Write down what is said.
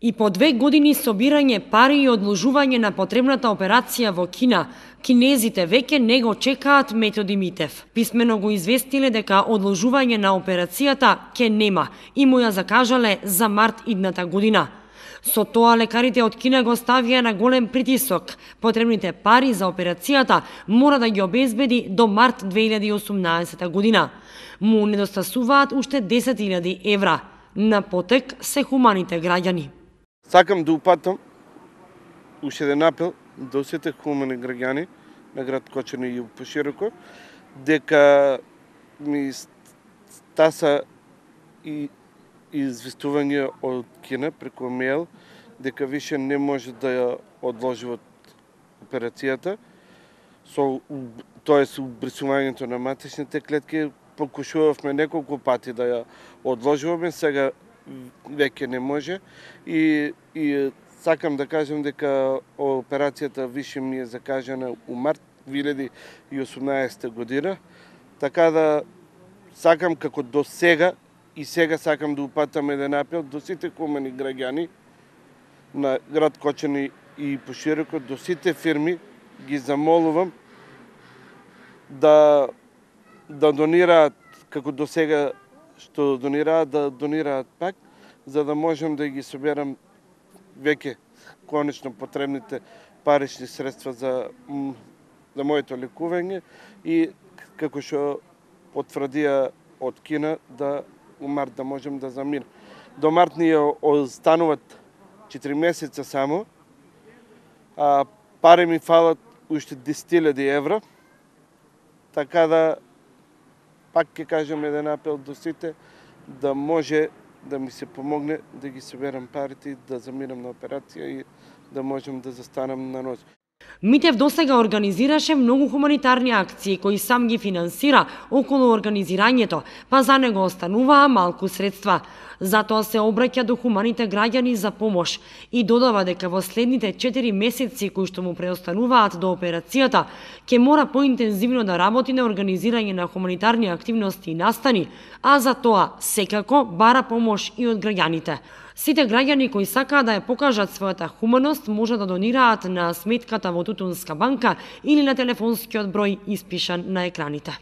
И по 2 години собирање пари и одложување на потребната операција во Кина, кинезите веќе не го чекаат Методи Митев. Писмено го известиле дека одложување на операцијата ќе нема и му ја закажале за март идната година. Со тоа лекарите од Кина го ставија на голем притисок. Потребните пари за операцијата мора да ги обезбеди до март 2018 година. Му недостасуваат уште 10.000 евра. На потек се хуманите граѓани. Сакам да упатам уште еден апел до сите хумани граѓани на град Кочани и пошироко, дека ми стаса и известување од Кина преку мејл дека више не може да ја одложат операцијата, тоа е со убрисувањето на матичните клетки. Покушувавме неколку пати да ја одложуваме, сега веќе не може и сакам да кажам дека операцијата више ми е закажана у март 2018 година, така да сакам како до сега и сега сакам да упатам еден апел до сите хумани граѓани на град Кочани и пошироко, до сите фирми ги замолувам да донираат како до сега што донираат, да донираат пак, за да можем да ги соберам веќе конечно потребните парични средства за моето лекување и како што потврдија од Кина да у март да можем да заминем. До март ни остануваат 4 месеца само, а пари ми фалат уште 10.000 евра, така да пак ќе кажем еден апел до сите да може да ми се помогне да ги соберам парите и да заминам на операција и да можем да застанам на нозе. Митев досега организираше многу хуманитарни акции кои сам ги финансира околу организирањето, па за него остануваа малку средства. Затоа се обраќа до хуманите граѓани за помош и додава дека во следните 4 месеци кои што му преостануваат до операцијата, ќе мора поинтензивно да работи на организирање на хуманитарни активности и настани, а за тоа секако бара помош и од граѓаните. Сите граѓани кои сакаат да ја покажат својата хуманост може да донираат на сметката во Тутунска банка или на телефонскиот број испишан на екраните.